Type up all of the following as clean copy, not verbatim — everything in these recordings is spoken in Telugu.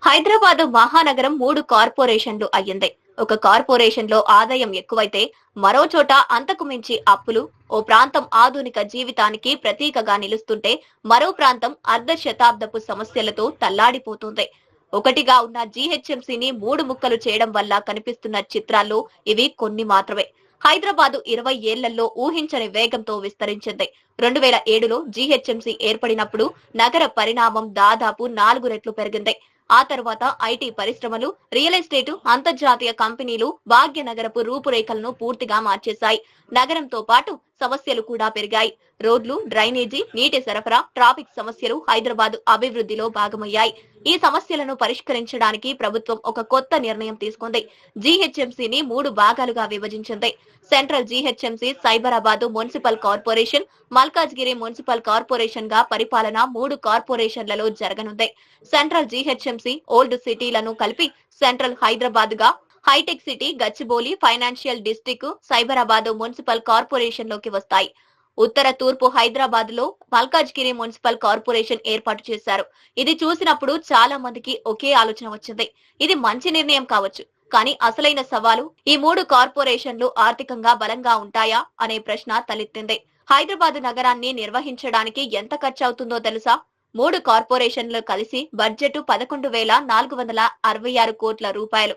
హైదరాబాద్ మహానగరం 3 కార్పొరేషన్లు అయ్యింది. ఒక కార్పొరేషన్ లో ఆదాయం ఎక్కువైతే మరో చోట అంతకు మించి అప్పులు, ఓ ప్రాంతం ఆధునిక జీవితానికి ప్రతీకగా నిలుస్తుంటే మరో ప్రాంతం అర్ధ శతాబ్దపు సమస్యలతో తల్లాడిపోతుంది. ఒకటిగా ఉన్న జీహెచ్ఎంసీని 3 ముక్కలు చేయడం వల్ల కనిపిస్తున్న చిత్రాల్లో ఇవి కొన్ని మాత్రమే. హైదరాబాద్ 20 ఏళ్లలో ఊహించని వేగంతో విస్తరించింది. 2007లో జీహెచ్ఎంసీ ఏర్పడినప్పుడు నగర పరిణామం దాదాపు 4 రెట్లు పెరిగింది. ఆ తర్వాత ఐటీ పరిశ్రమలు, రియల్ ఎస్టేటు, అంతర్జాతీయ కంపెనీలు భాగ్యనగరపు రూపురేఖలను పూర్తిగా మార్చేశాయి. నగరంతో పాటు సమస్యలు కూడా పెరిగాయి. రోడ్లు, డ్రైనేజీ, నీటి సరఫరా, ట్రాఫిక్ సమస్యలు హైదరాబాద్ అభివృద్ధిలో భాగమయ్యాయి. ఈ సమస్యలను పరిష్కరించడానికి ప్రభుత్వం ఒక కొత్త నిర్ణయం తీసుకుంది. జీహెచ్ఎంసీని 3 భాగాలుగా విభజించింది. Central GHMC Cyberabad municipal corporation, Malkajgiri municipal corporation గా పరిపాలన 3 కార్పొరేషన్లలో జరగనుంది. సెంట్రల్ జీహెచ్ఎంసీ ఓల్డ్ సిటీలను కలిపి సెంట్రల్ హైదరాబాద్ గా, hitech city, Gachibowli, financial district Cyberabad municipal corporation లోకి వస్తాయి. ఉత్తర తూర్పు హైదరాబాద్ లో మల్కాజ్గిరి మున్సిపల్ కార్పొరేషన్ ఏర్పాటు చేశారు. ఇది చూసినప్పుడు చాలా మందికి ఒకే ఆలోచన వచ్చింది. ఇది మంచి నిర్ణయం కావచ్చు, కానీ అసలైన సవాలు ఈ 3 కార్పొరేషన్లు ఆర్థికంగా బలంగా ఉంటాయా అనే ప్రశ్న తలెత్తింది. హైదరాబాద్ నగరాన్ని నిర్వహించడానికి ఎంత ఖర్చు అవుతుందో తెలుసా? 3 కార్పొరేషన్లు కలిసి బడ్జెట్ 11,466 కోట్ల రూపాయలు.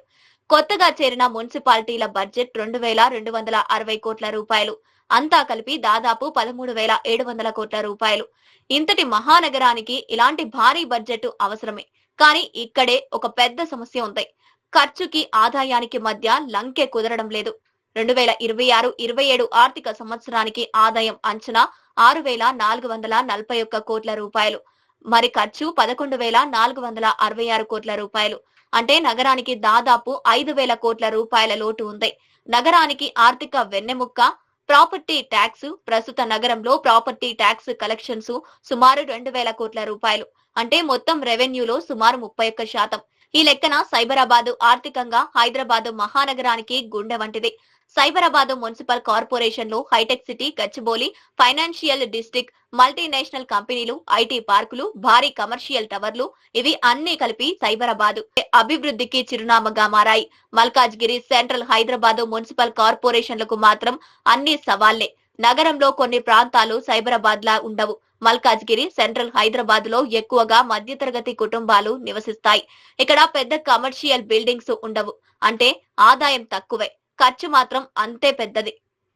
కొత్తగా చేరిన మున్సిపాలిటీల బడ్జెట్ 2,260 కోట్ల రూపాయలు. అంతా కలిపి దాదాపు 13,700 కోట్ల రూపాయలు. ఇంతటి మహానగరానికి ఇలాంటి భారీ బడ్జెట్ అవసరమే. కానీ ఇక్కడే ఒక పెద్ద సమస్య ఉంది. ఖర్చుకి ఆదాయానికి మధ్య లంకె కుదరడం లేదు. 2026-27 ఆర్థిక సంవత్సరానికి ఆదాయం అంచనా 6,441 కోట్ల రూపాయలు. మరి ఖర్చు 11,466 కోట్ల రూపాయలు. అంటే నగరానికి దాదాపు 5,000 కోట్ల రూపాయల లోటు ఉంది. నగరానికి ఆర్థిక వెన్నెముక్క ప్రాపర్టీ ట్యాక్స్. ప్రస్తుత నగరంలో ప్రాపర్టీ ట్యాక్స్ కలెక్షన్స్ సుమారు 2,000 కోట్ల రూపాయలు. అంటే మొత్తం రెవెన్యూలో సుమారు 31%. ఈ లెక్కన సైబరాబాద్ ఆర్థికంగా హైదరాబాద్ మహానగరానికి గుండె వంటిది. సైబరాబాద్ మున్సిపల్ కార్పొరేషన్ లో hitech city, Gachibowli, financial district, multinational కంపెనీలు, ఐటీ పార్కులు, భారీ కమర్షియల్ టవర్లు, ఇవి అన్ని కలిపి సైబరాబాద్ అభివృద్ధికి చిరునామాగా మారాయి. మల్కాజ్గిరి, సెంట్రల్ హైదరాబాద్ మున్సిపల్ కార్పొరేషన్లకు మాత్రం అన్ని సవాళ్లే. నగరంలో కొన్ని ప్రాంతాలు సైబరాబాద్ లా ఉండవు. మల్కాజ్గిరి, సెంట్రల్ హైదరాబాద్ లో ఎక్కువగా మధ్యతరగతి కుటుంబాలు నివసిస్తాయి. ఇక్కడ పెద్ద కమర్షియల్ బిల్డింగ్స్ ఉండవు. అంటే ఆదాయం తక్కువే, ఖర్చు మాత్రం అంతే పెద్దది.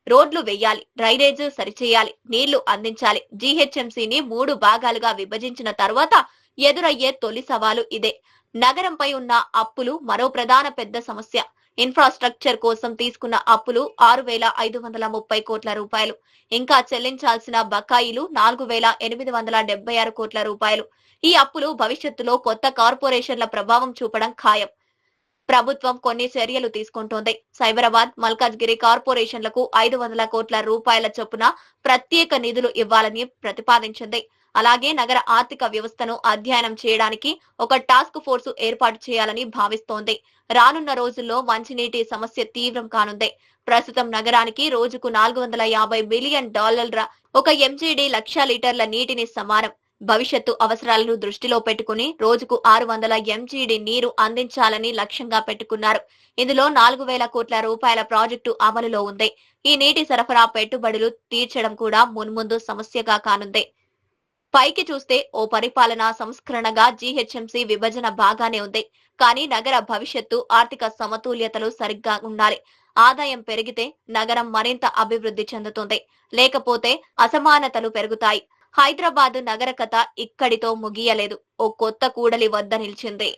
రోడ్లు వేయాలి, డ్రైనేజ్ సరిచేయాలి, నీళ్లు అందించాలి. జీహెచ్ఎంసీని 3 భాగాలుగా విభజించిన తర్వాత ఎదురయ్యే తొలి సవాలు ఇదే. నగరంపై ఉన్న అప్పులు మరో ప్రధాన పెద్ద సమస్య. ఇన్ఫ్రాస్ట్రక్చర్ కోసం తీసుకున్న అప్పులు 6,530 కోట్ల రూపాయలు. ఇంకా చెల్లించాల్సిన బకాయిలు 4,876 కోట్ల రూపాయలు. ఈ అప్పులు భవిష్యత్తులో కొత్త కార్పొరేషన్ల ప్రభావం చూపడం ఖాయం. ప్రభుత్వం కొన్ని చర్యలు తీసుకుంటోంది. సైబరాబాద్, మల్కాజ్గిరి కార్పొరేషన్లకు 500 కోట్ల రూపాయల చొప్పున ప్రత్యేక నిధులు ఇవ్వాలని ప్రతిపాదించింది. అలాగే నగర ఆర్థిక వ్యవస్థను అధ్యయనం చేయడానికి ఒక టాస్క్ ఫోర్స్ ఏర్పాటు చేయాలని భావిస్తోంది. రానున్న రోజుల్లో మంచినీటి సమస్య తీవ్రం కానుంది. ప్రస్తుతం నగరానికి రోజుకు $450 బిలియన్ ఒక ఎంజీడీ 1,00,000 లీటర్ల నీటిని సమానం. భవిష్యత్తు అవసరాలను దృష్టిలో పెట్టుకుని రోజుకు 600 ఎంజీడీ నీరు అందించాలని లక్ష్యంగా పెట్టుకున్నారు. ఇందులో 4,000 కోట్ల రూపాయల ప్రాజెక్టు అమలులో ఉంది. ఈ నీటి సరఫరా పెట్టుబడులు తీర్చడం కూడా మున్ముందు సమస్యగా కానుంది. పైకి చూస్తే ఓ పరిపాలనా సంస్కరణగా జీహెచ్ఎంసీ విభజన బాగానే ఉంది. కానీ నగర భవిష్యత్తు ఆర్థిక సమతుల్యతలు సరిగ్గా ఉండాలి. ఆదాయం పెరిగితే నగరం మరింత అభివృద్ధి చెందుతుంది. లేకపోతే అసమానతలు పెరుగుతాయి. హైదరాబాద్ నగర కథ ఇక్కడితో ముగియలేదు. ఓ కొత్త కూడలి వద్ద నిలిచింది.